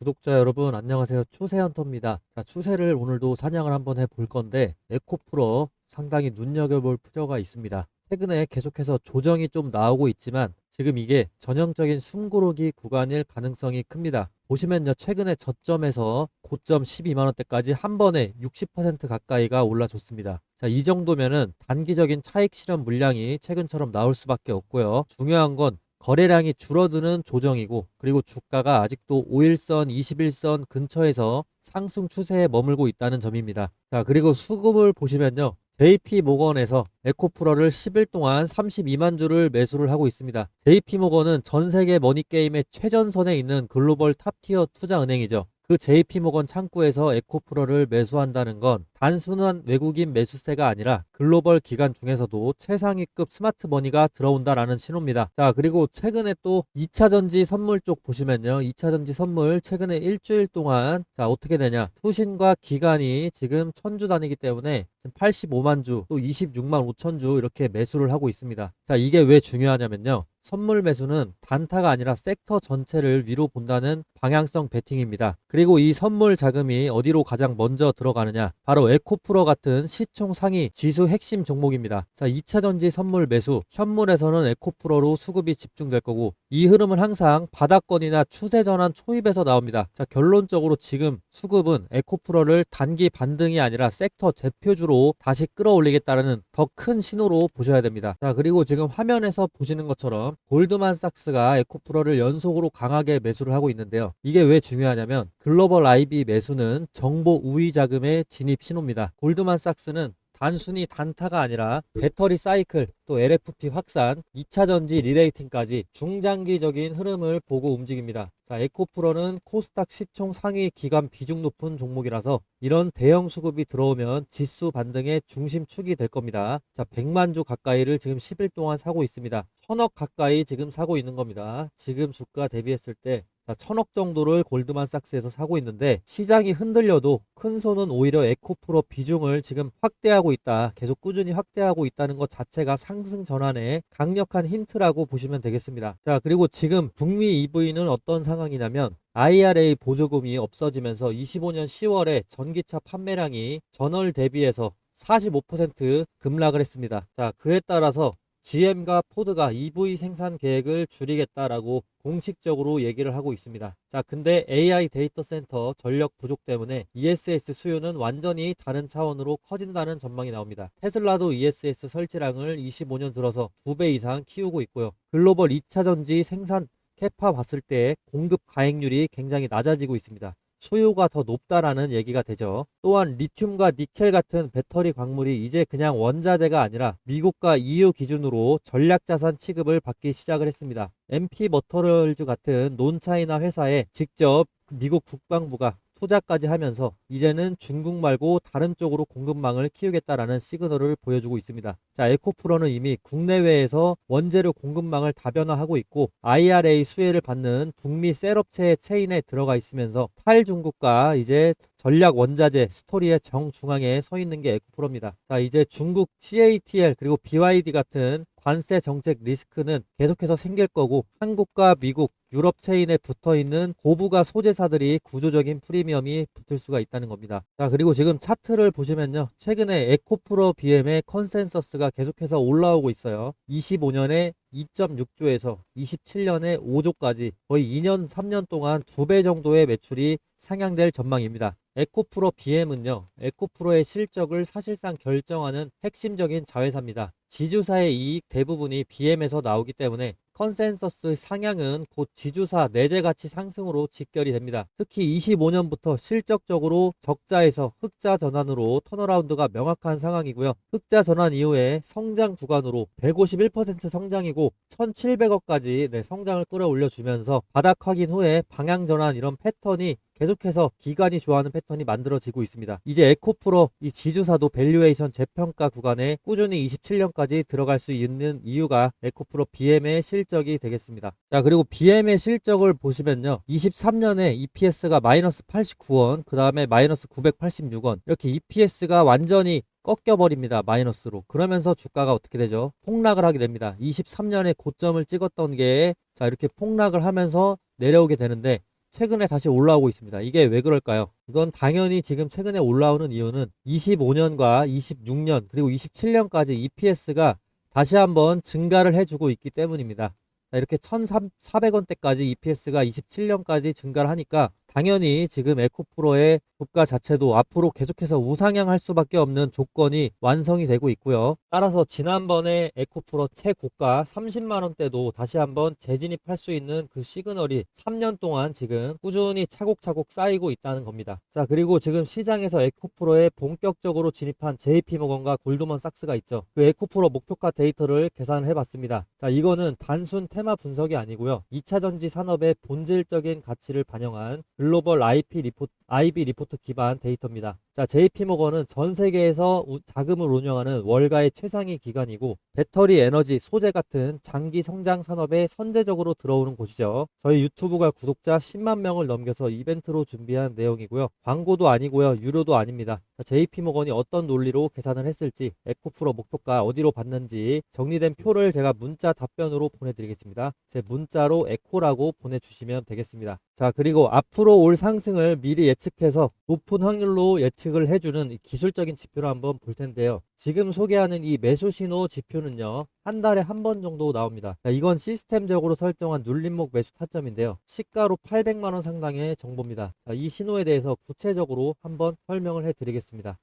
구독자 여러분 안녕하세요. 추세헌터입니다. 자, 추세를 오늘도 사냥을 한번 해볼 건데 에코프로 상당히 눈여겨볼 필요가 있습니다. 최근에 계속해서 조정이 좀 나오고 있지만 지금 이게 전형적인 숨고르기 구간일 가능성이 큽니다. 보시면요, 최근에 저점에서 고점 12만원대까지 한 번에 60% 가까이가 올라줬습니다. 자, 이 정도면은 단기적인 차익 실현 물량이 최근처럼 나올 수밖에 없고요. 중요한 건 거래량이 줄어드는 조정이고, 그리고 주가가 아직도 5일선, 21선 근처에서 상승 추세에 머물고 있다는 점입니다. 자, 그리고 수급을 보시면요, JP모건에서 에코프로를 10일 동안 32만 주를 매수를 하고 있습니다. JP모건은 전 세계 머니게임의 최전선에 있는 글로벌 탑티어 투자은행이죠. 그 JP모건 창구에서 에코프로를 매수한다는 건 단순한 외국인 매수세가 아니라 글로벌 기관 중에서도 최상위급 스마트머니가 들어온다라는 신호입니다. 자, 그리고 최근에 또 2차전지 선물 쪽 보시면요, 2차전지 선물 최근에 일주일 동안 자 어떻게 되냐, 투신과 기관이 지금 천주 단위이기 때문에 85만 주, 또 26만 5천 주 이렇게 매수를 하고 있습니다. 자, 이게 왜 중요하냐면요, 선물 매수는 단타가 아니라 섹터 전체를 위로 본다는 방향성 베팅입니다. 그리고 이 선물 자금이 어디로 가장 먼저 들어가느냐, 바로 에코프로 같은 시총 상위 지수 핵심 종목입니다. 자, 2차전지 선물 매수, 현물에서는 에코프로로 수급이 집중될 거고, 이 흐름은 항상 바닥권이나 추세 전환 초입에서 나옵니다. 자, 결론적으로 지금 수급은 에코프로를 단기 반등이 아니라 섹터 대표주로 다시 끌어올리겠다는 더 큰 신호로 보셔야 됩니다. 자, 그리고 지금 화면에서 보시는 것처럼 골드만삭스가 에코프로를 연속으로 강하게 매수를 하고 있는데요. 이게 왜 중요하냐면 글로벌 IB 매수는 정보 우위 자금의 진입 신호입니다. 골드만삭스는 단순히 단타가 아니라 배터리 사이클, 또 LFP 확산, 2차전지 리레이팅까지 중장기적인 흐름을 보고 움직입니다. 자, 에코프로는 코스닥 시총 상위 기관 비중 높은 종목이라서 이런 대형 수급이 들어오면 지수 반등의 중심축이 될 겁니다. 자, 100만 주 가까이를 지금 10일 동안 사고 있습니다. 1000억 가까이 지금 사고 있는 겁니다. 지금 주가 대비했을 때 자, 1000억 정도를 골드만삭스에서 사고 있는데, 시장이 흔들려도 큰 손은 오히려 에코프로 비중을 지금 확대하고 있다, 계속 꾸준히 확대하고 있다는 것 자체가 상승 전환의 강력한 힌트라고 보시면 되겠습니다. 자, 그리고 지금 북미 EV는 어떤 상황이냐면 IRA 보조금이 없어지면서 25년 10월에 전기차 판매량이 전월 대비해서 45% 급락을 했습니다. 자, 그에 따라서 GM과 포드가 EV 생산 계획을 줄이겠다라고 공식적으로 얘기를 하고 있습니다. 자, 근데 AI 데이터 센터 전력 부족 때문에 ESS 수요는 완전히 다른 차원으로 커진다는 전망이 나옵니다. 테슬라도 ESS 설치량을 25년 들어서 2배 이상 키우고 있고요. 글로벌 2차전지 생산 캐파 봤을 때 공급 가액률이 굉장히 낮아지고 있습니다. 수요가 더 높다라는 얘기가 되죠. 또한 리튬과 니켈 같은 배터리 광물이 이제 그냥 원자재가 아니라 미국과 EU 기준으로 전략자산 취급을 받기 시작을 했습니다. MP 머터럴즈 같은 논차이나 회사에 직접 미국 국방부가 투자까지 하면서 이제는 중국 말고 다른 쪽으로 공급망을 키우겠다라는 시그널을 보여주고 있습니다. 자, 에코프로는 이미 국내외에서 원재료 공급망을 다변화하고 있고 IRA 수혜를 받는 북미 셀업체의 체인에 들어가 있으면서 탈중국과 이제 전략 원자재 스토리의 정중앙에 서 있는 게 에코프로입니다. 자, 이제 중국 CATL 그리고 BYD 같은 관세 정책 리스크는 계속해서 생길 거고, 한국과 미국, 유럽 체인에 붙어있는 고부가 소재사들이 구조적인 프리미엄이 붙을 수가 있다는 겁니다. 자, 그리고 지금 차트를 보시면요, 최근에 에코프로 BM의 컨센서스가 계속해서 올라오고 있어요. 25년에 2.6조에서 27년에 5조까지 거의 2년, 3년 동안 2배 정도의 매출이 상향될 전망입니다. 에코프로 BM은요, 에코프로의 실적을 사실상 결정하는 핵심적인 자회사입니다. 지주사의 이익 대부분이 BM에서 나오기 때문에 컨센서스 상향은 곧 지주사 내재 가치 상승으로 직결이 됩니다. 특히 25년부터 실적적으로 적자에서 흑자 전환으로 턴어라운드가 명확한 상황이고요. 흑자 전환 이후에 성장 구간으로 151% 성장이고 1700억까지 성장을 끌어올려주면서 바닥 확인 후에 방향 전환, 이런 패턴이 계속해서 기관이 좋아하는 패턴이 만들어지고 있습니다. 이제 에코프로 이 지주사도 밸류에이션 재평가 구간에 꾸준히 27년까지 들어갈 수 있는 이유가 에코프로 BM의 실적이 되겠습니다. 자, 그리고 BM의 실적을 보시면요, 23년에 EPS가 마이너스 89원, 그 다음에 마이너스 986원, 이렇게 EPS가 완전히 꺾여버립니다. 마이너스로. 그러면서 주가가 어떻게 되죠? 폭락을 하게 됩니다. 23년에 고점을 찍었던 게 자, 이렇게 폭락을 하면서 내려오게 되는데, 최근에 다시 올라오고 있습니다. 이게 왜 그럴까요? 이건 당연히 지금 최근에 올라오는 이유는 25년과 26년 그리고 27년까지 EPS가 다시 한번 증가를 해주고 있기 때문입니다. 자, 이렇게 1,400원대까지 EPS가 27년까지 증가를 하니까 당연히 지금 에코프로의 주가 자체도 앞으로 계속해서 우상향할 수밖에 없는 조건이 완성이 되고 있고요. 따라서 지난번에 에코프로 최고가 30만원대도 다시 한번 재진입할 수 있는 그 시그널이 3년 동안 지금 꾸준히 차곡차곡 쌓이고 있다는 겁니다. 자, 그리고 지금 시장에서 에코프로에 본격적으로 진입한 JP모건과 골드먼삭스가 있죠. 그 에코프로 목표가 데이터를 계산해 봤습니다. 자, 이거는 단순 테마 분석이 아니고요. 2차전지 산업의 본질적인 가치를 반영한 글로벌 IB 리포트 기반 데이터입니다. 자, JP모건은 전 세계에서 자금을 운영하는 월가의 최상위 기관이고 배터리 에너지 소재 같은 장기 성장 산업에 선제적으로 들어오는 곳이죠. 저희 유튜브가 구독자 10만 명을 넘겨서 이벤트로 준비한 내용이고요. 광고도 아니고요. 유료도 아닙니다. 자, JP모건이 어떤 논리로 계산을 했을지, 에코프로 목표가 어디로 봤는지 정리된 표를 제가 문자 답변으로 보내드리겠습니다. 제 문자로 에코라고 보내주시면 되겠습니다. 자, 그리고 앞으로 올 상승을 미리 예측해서 높은 확률로 예측을 해주는 이 기술적인 지표를 한번 볼 텐데요. 지금 소개하는 이 매수 신호 지표는요, 한 달에 한 번 정도 나옵니다. 자, 이건 시스템적으로 설정한 눌림목 매수 타점인데요. 시가로 800만원 상당의 정보입니다. 자, 이 신호에 대해서 구체적으로 한번 설명을 해드리겠습니다.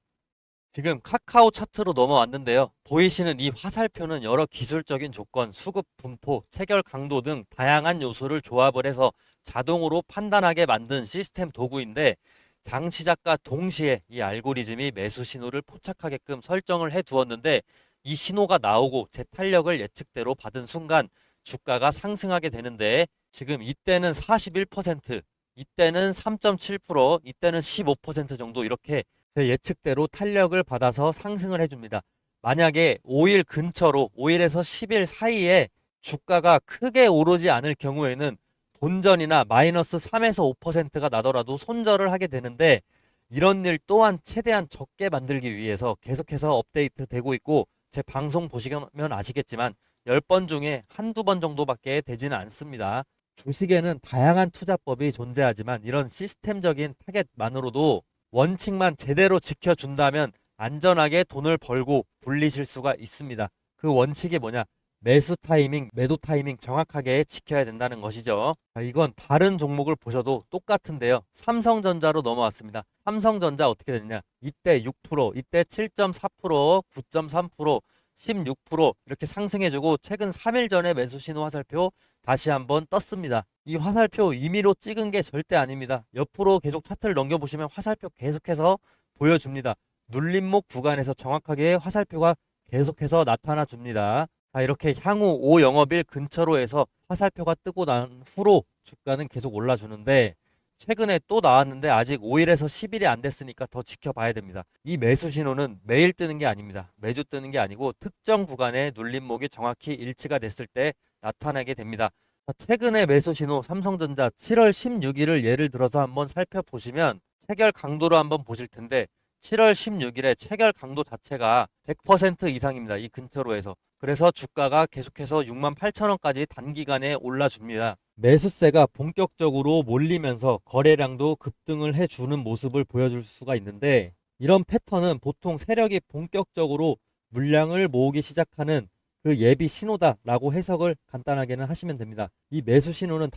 지금 카카오 차트로 넘어왔는데요. 보이시는 이 화살표는 여러 기술적인 조건, 수급 분포, 체결 강도 등 다양한 요소를 조합을 해서 자동으로 판단하게 만든 시스템 도구인데, 장시작과 동시에 이 알고리즘이 매수 신호를 포착하게끔 설정을 해 두었는데, 이 신호가 나오고 제 탄력을 예측대로 받은 순간 주가가 상승하게 되는데, 지금 이때는 41%, 이때는 3.7%, 이때는 15% 정도 이렇게 제 예측대로 탄력을 받아서 상승을 해줍니다. 만약에 5일 근처로 5일에서 10일 사이에 주가가 크게 오르지 않을 경우에는 본전이나 마이너스 3에서 5%가 나더라도 손절을 하게 되는데, 이런 일 또한 최대한 적게 만들기 위해서 계속해서 업데이트 되고 있고, 제 방송 보시면 아시겠지만 10번 중에 한두 번 정도밖에 되지는 않습니다. 주식에는 다양한 투자법이 존재하지만 이런 시스템적인 타겟만으로도 원칙만 제대로 지켜준다면 안전하게 돈을 벌고 불리실 수가 있습니다. 그 원칙이 뭐냐? 매수 타이밍, 매도 타이밍 정확하게 지켜야 된다는 것이죠. 이건 다른 종목을 보셔도 똑같은데요. 삼성전자로 넘어왔습니다. 삼성전자 어떻게 됐냐? 이때 6%, 이때 7.4%, 9.3%, 16% 이렇게 상승해주고 최근 3일 전에 매수 신호 화살표 다시 한번 떴습니다. 이 화살표 임의로 찍은 게 절대 아닙니다. 옆으로 계속 차트를 넘겨보시면 화살표 계속해서 보여줍니다. 눌림목 구간에서 정확하게 화살표가 계속해서 나타나 줍니다. 자, 이렇게 향후 5영업일 근처로 해서 화살표가 뜨고 난 후로 주가는 계속 올라주는데, 최근에 또 나왔는데 아직 5일에서 10일이 안 됐으니까 더 지켜봐야 됩니다. 이 매수 신호는 매일 뜨는 게 아닙니다. 매주 뜨는 게 아니고 특정 구간의 눌림목이 정확히 일치가 됐을 때 나타나게 됩니다. 최근에 매수 신호 삼성전자 7월 16일을 예를 들어서 한번 살펴보시면 체결 강도로 한번 보실 텐데, 7월 16일에 체결 강도 자체가 100% 이상입니다. 이 근처로 해서. 그래서 주가가 계속해서 68,000원까지 단기간에 올라줍니다. 매수세가 본격적으로 몰리면서 거래량도 급등을 해주는 모습을 보여줄 수가 있는데, 이런 패턴은 보통 세력이 본격적으로 물량을 모으기 시작하는 그 예비 신호다라고 해석을 간단하게는 하시면 됩니다. 이 매수 신호는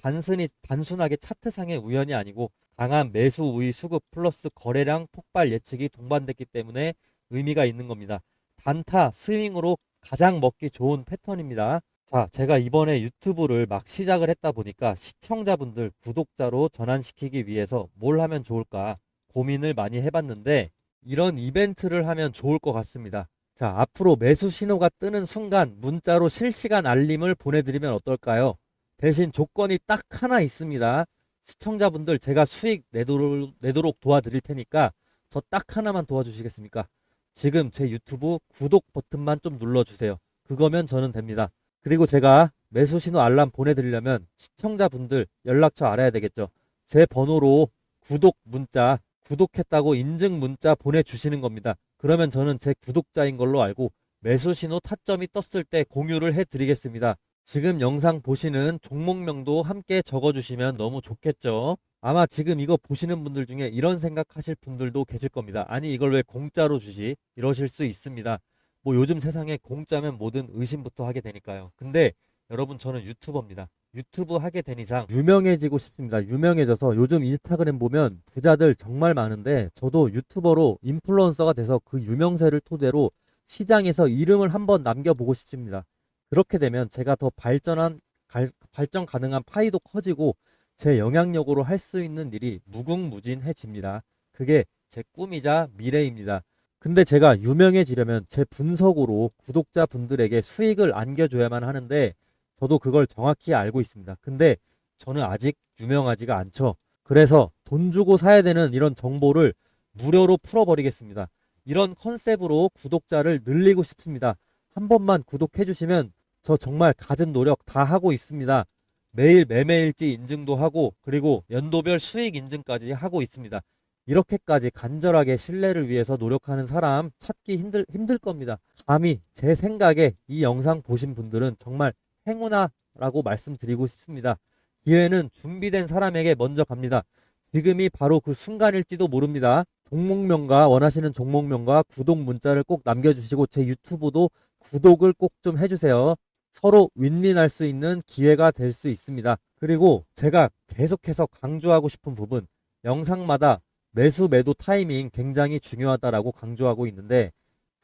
단순하게 차트상의 우연이 아니고 강한 매수 우위 수급 플러스 거래량 폭발 예측이 동반됐기 때문에 의미가 있는 겁니다. 단타 스윙으로 가장 먹기 좋은 패턴입니다. 자, 제가 이번에 유튜브를 막 시작을 했다 보니까 시청자분들 구독자로 전환시키기 위해서 뭘 하면 좋을까 고민을 많이 해봤는데, 이런 이벤트를 하면 좋을 것 같습니다. 자, 앞으로 매수 신호가 뜨는 순간 문자로 실시간 알림을 보내드리면 어떨까요? 대신 조건이 딱 하나 있습니다. 시청자분들 제가 수익 내도록 도와드릴 테니까 저 딱 하나만 도와주시겠습니까? 지금 제 유튜브 구독 버튼만 좀 눌러주세요. 그거면 저는 됩니다. 그리고 제가 매수 신호 알람 보내드리려면 시청자분들 연락처 알아야 되겠죠. 제 번호로 구독 문자, 구독했다고 인증 문자 보내주시는 겁니다. 그러면 저는 제 구독자인 걸로 알고 매수 신호 타점이 떴을 때 공유를 해드리겠습니다. 지금 영상 보시는 종목명도 함께 적어주시면 너무 좋겠죠. 아마 지금 이거 보시는 분들 중에 이런 생각하실 분들도 계실 겁니다. 아니 이걸 왜 공짜로 주지? 이러실 수 있습니다. 뭐 요즘 세상에 공짜면 뭐든 의심부터 하게 되니까요. 근데 여러분 저는 유튜버입니다. 유튜브 하게 된 이상 유명해지고 싶습니다. 유명해져서 요즘 인스타그램 보면 부자들 정말 많은데 저도 유튜버로 인플루언서가 돼서 그 유명세를 토대로 시장에서 이름을 한번 남겨보고 싶습니다. 그렇게 되면 제가 더 발전 가능한 파이도 커지고 제 영향력으로 할 수 있는 일이 무궁무진해집니다. 그게 제 꿈이자 미래입니다. 근데 제가 유명해지려면 제 분석으로 구독자분들에게 수익을 안겨줘야만 하는데 저도 그걸 정확히 알고 있습니다. 근데 저는 아직 유명하지가 않죠. 그래서 돈 주고 사야 되는 이런 정보를 무료로 풀어버리겠습니다. 이런 컨셉으로 구독자를 늘리고 싶습니다. 한 번만 구독해 주시면 저 정말 갖은 노력 다 하고 있습니다. 매일 매매일지 인증도 하고 그리고 연도별 수익 인증까지 하고 있습니다. 이렇게까지 간절하게 신뢰를 위해서 노력하는 사람 찾기 힘들 겁니다. 감히 제 생각에 이 영상 보신 분들은 정말 행운아라고 말씀드리고 싶습니다. 기회는 준비된 사람에게 먼저 갑니다. 지금이 바로 그 순간일지도 모릅니다. 종목명과 원하시는 종목명과 구독 문자를 꼭 남겨주시고 제 유튜브도 구독을 꼭 좀 해주세요. 서로 윈윈할 수 있는 기회가 될 수 있습니다. 그리고 제가 계속해서 강조하고 싶은 부분, 영상마다 매수 매도 타이밍 굉장히 중요하다라고 강조하고 있는데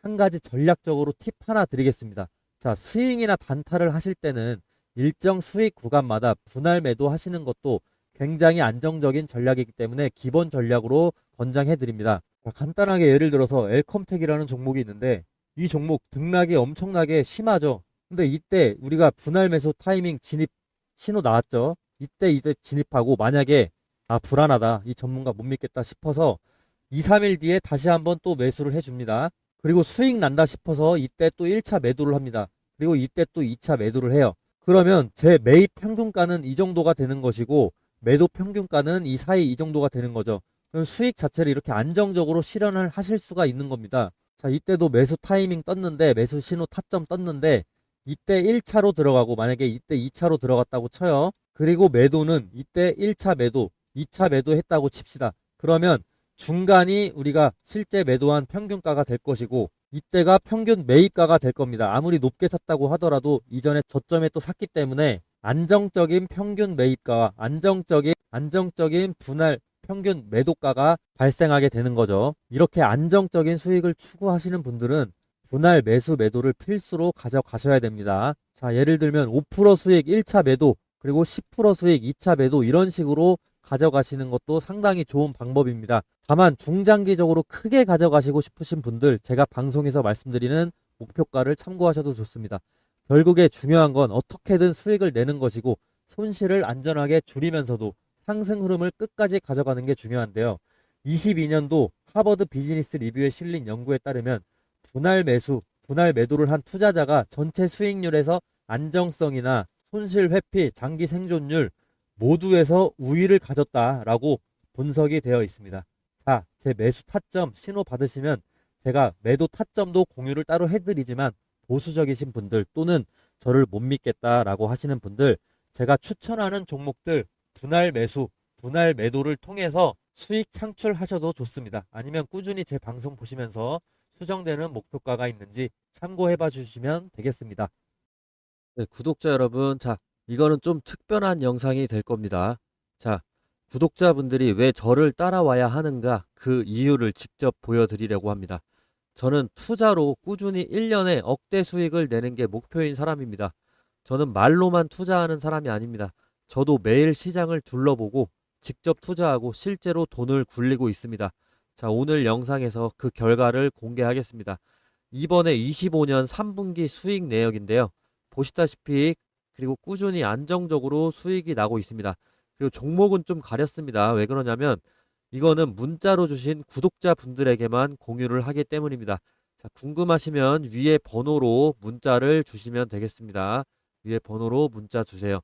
한 가지 전략적으로 팁 하나 드리겠습니다. 자, 스윙이나 단타를 하실 때는 일정 수익 구간마다 분할 매도 하시는 것도 굉장히 안정적인 전략이기 때문에 기본 전략으로 권장해 드립니다. 간단하게 예를 들어서 엘컴텍이라는 종목이 있는데 이 종목 등락이 엄청나게 심하죠. 근데 이때 우리가 분할 매수 타이밍 진입 신호 나왔죠. 이때 진입하고 만약에 불안하다. 이 전문가 못 믿겠다 싶어서 2, 3일 뒤에 다시 한번 또 매수를 해줍니다. 그리고 수익 난다 싶어서 이때 또 1차 매도를 합니다. 그리고 이때 또 2차 매도를 해요. 그러면 제 매입 평균가는 이 정도가 되는 것이고 매도 평균가는 이 사이 이 정도가 되는 거죠. 그럼 수익 자체를 이렇게 안정적으로 실현을 하실 수가 있는 겁니다. 자, 이때도 매수 타이밍 떴는데 매수 신호 타점 떴는데 이때 1차로 들어가고 만약에 이때 2차로 들어갔다고 쳐요. 그리고 매도는 이때 1차 매도, 2차 매도 했다고 칩시다. 그러면 중간이 우리가 실제 매도한 평균가가 될 것이고 이때가 평균 매입가가 될 겁니다. 아무리 높게 샀다고 하더라도 이전에 저점에 또 샀기 때문에 안정적인 평균 매입가와 안정적인 분할 평균 매도가가 발생하게 되는 거죠. 이렇게 안정적인 수익을 추구하시는 분들은 분할 매수 매도를 필수로 가져가셔야 됩니다. 자, 예를 들면 5% 수익 1차 매도 그리고 10% 수익 2차 매도 이런 식으로 가져가시는 것도 상당히 좋은 방법입니다. 다만 중장기적으로 크게 가져가시고 싶으신 분들 제가 방송에서 말씀드리는 목표가를 참고하셔도 좋습니다. 결국에 중요한 건 어떻게든 수익을 내는 것이고 손실을 안전하게 줄이면서도 상승 흐름을 끝까지 가져가는 게 중요한데요. 22년도 하버드 비즈니스 리뷰에 실린 연구에 따르면 분할 매도를 한 투자자가 전체 수익률에서 안정성이나 손실 회피, 장기 생존율 모두에서 우위를 가졌다라고 분석이 되어 있습니다. 자, 제 매수 타점 신호 받으시면 제가 매도 타점도 공유를 따로 해드리지만 보수적이신 분들 또는 저를 못 믿겠다라고 하시는 분들 제가 추천하는 종목들 분할 매수, 분할 매도를 통해서 수익 창출하셔도 좋습니다. 아니면 꾸준히 제 방송 보시면서 수정되는 목표가가 있는지 참고해 봐 주시면 되겠습니다. 네, 구독자 여러분, 자, 이거는 좀 특별한 영상이 될 겁니다. 자, 구독자분들이 왜 저를 따라와야 하는가 그 이유를 직접 보여드리려고 합니다. 저는 투자로 꾸준히 1년에 억대 수익을 내는 게 목표인 사람입니다. 저는 말로만 투자하는 사람이 아닙니다. 저도 매일 시장을 둘러보고 직접 투자하고 실제로 돈을 굴리고 있습니다. 자, 오늘 영상에서 그 결과를 공개하겠습니다. 이번에 25년 3분기 수익 내역인데요. 보시다시피 그리고 꾸준히 안정적으로 수익이 나고 있습니다. 그리고 종목은 좀 가렸습니다. 왜 그러냐면 이거는 문자로 주신 구독자분들에게만 공유를 하기 때문입니다. 자, 궁금하시면 위에 번호로 문자를 주시면 되겠습니다. 위에 번호로 문자 주세요.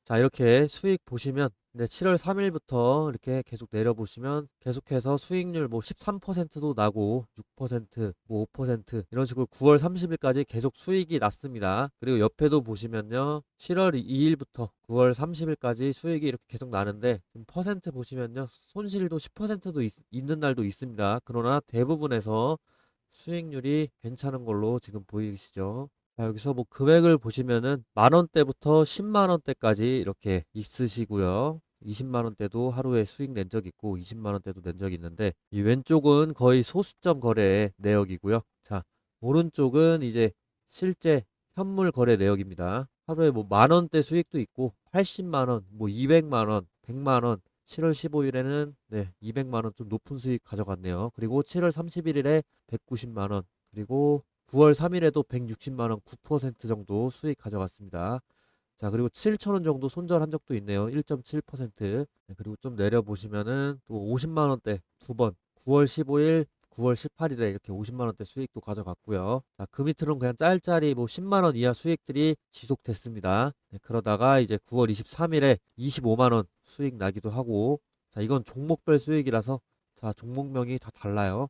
자, 이렇게 수익 보시면, 네, 7월 3일부터 이렇게 계속 내려보시면 계속해서 수익률 뭐 13%도 나고 6%, 뭐 5% 이런 식으로 9월 30일까지 계속 수익이 났습니다. 그리고 옆에도 보시면요. 7월 2일부터 9월 30일까지 수익이 이렇게 계속 나는데 지금 퍼센트 보시면요. 손실도 10%도 있는 날도 있습니다. 그러나 대부분에서 수익률이 괜찮은 걸로 지금 보이시죠? 자, 여기서 뭐 금액을 보시면은 만 원대부터 10만 원대까지 이렇게 있으시고요. 20만 원대도 하루에 수익 낸 적 있고 20만 원대도 낸 적 있는데 이 왼쪽은 거의 소수점 거래 내역이고요. 자, 오른쪽은 이제 실제 현물 거래 내역입니다. 하루에 뭐 만 원대 수익도 있고 80만 원, 뭐 200만 원, 100만 원 7월 15일에는 네, 200만 원 좀 높은 수익 가져갔네요. 그리고 7월 31일에 190만 원, 그리고 9월 3일에도 160만 원 9% 정도 수익 가져갔습니다. 자, 그리고 7천 원 정도 손절한 적도 있네요. 1.7%. 네, 그리고 좀 내려보시면은 또 50만 원대 두 번, 9월 15일, 9월 18일에 이렇게 50만 원대 수익도 가져갔고요. 자, 그 밑으로는 그냥 짤짤이 뭐 10만 원 이하 수익들이 지속됐습니다. 네, 그러다가 이제 9월 23일에 25만 원 수익 나기도 하고, 자, 이건 종목별 수익이라서 자, 종목명이 다 달라요.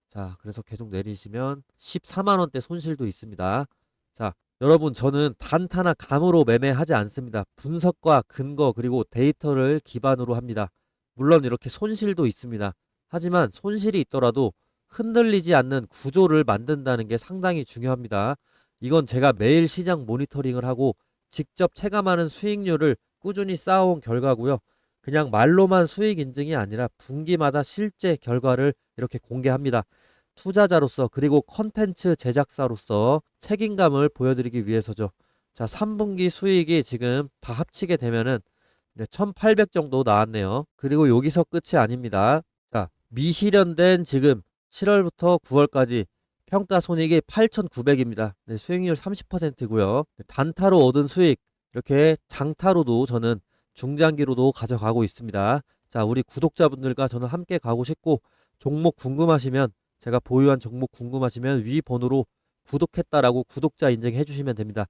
자, 그래서 계속 내리시면 14만 원대 손실도 있습니다. 자, 여러분, 저는 단타나 감으로 매매하지 않습니다. 분석과 근거 그리고 데이터를 기반으로 합니다. 물론 이렇게 손실도 있습니다. 하지만 손실이 있더라도 흔들리지 않는 구조를 만든다는 게 상당히 중요합니다. 이건 제가 매일 시장 모니터링을 하고 직접 체감하는 수익률을 꾸준히 쌓아온 결과고요. 그냥 말로만 수익 인증이 아니라 분기마다 실제 결과를 이렇게 공개합니다. 투자자로서 그리고 컨텐츠 제작사로서 책임감을 보여드리기 위해서죠. 자, 3분기 수익이 지금 다 합치게 되면은 1,800 정도 나왔네요. 그리고 여기서 끝이 아닙니다. 자, 미실현된 지금 7월부터 9월까지 평가 손익이 8,900입니다. 네, 수익률 30%고요. 단타로 얻은 수익, 이렇게 장타로도 저는 중장기로도 가져가고 있습니다. 자, 우리 구독자분들과 저는 함께 가고 싶고 종목 궁금하시면 제가 보유한 종목 궁금하시면 위 번호로 구독했다라고 구독자 인증해 주시면 됩니다.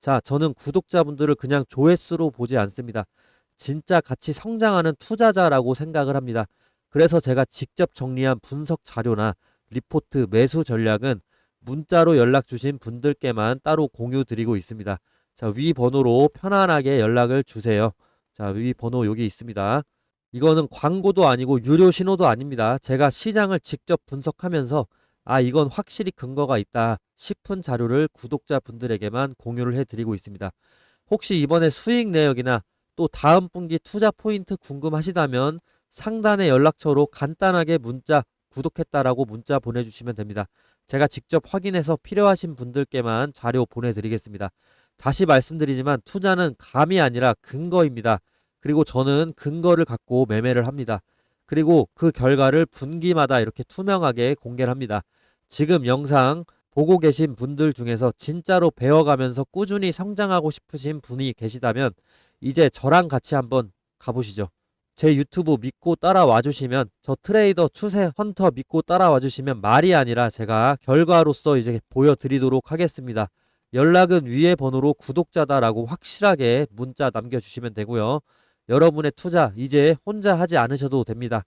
자, 저는 구독자분들을 그냥 조회수로 보지 않습니다. 진짜 같이 성장하는 투자자라고 생각을 합니다. 그래서 제가 직접 정리한 분석 자료나 리포트 매수 전략은 문자로 연락 주신 분들께만 따로 공유 드리고 있습니다. 자, 위 번호로 편안하게 연락을 주세요. 자, 위 번호 여기 있습니다. 이거는 광고도 아니고 유료 신호도 아닙니다. 제가 시장을 직접 분석하면서 아, 이건 확실히 근거가 있다 싶은 자료를 구독자분들에게만 공유를 해드리고 있습니다. 혹시 이번에 수익 내역이나 또 다음 분기 투자 포인트 궁금하시다면 상단의 연락처로 간단하게 문자 구독했다라고 문자 보내주시면 됩니다. 제가 직접 확인해서 필요하신 분들께만 자료 보내드리겠습니다. 다시 말씀드리지만 투자는 감이 아니라 근거입니다. 그리고 저는 근거를 갖고 매매를 합니다. 그리고 그 결과를 분기마다 이렇게 투명하게 공개를 합니다. 지금 영상 보고 계신 분들 중에서 진짜로 배워가면서 꾸준히 성장하고 싶으신 분이 계시다면 이제 저랑 같이 한번 가보시죠. 제 유튜브 믿고 따라와 주시면 저 트레이더 추세 헌터 믿고 따라와 주시면 말이 아니라 제가 결과로서 이제 보여드리도록 하겠습니다. 연락은 위에 번호로 구독자다라고 확실하게 문자 남겨주시면 되고요. 여러분의 투자 이제 혼자 하지 않으셔도 됩니다.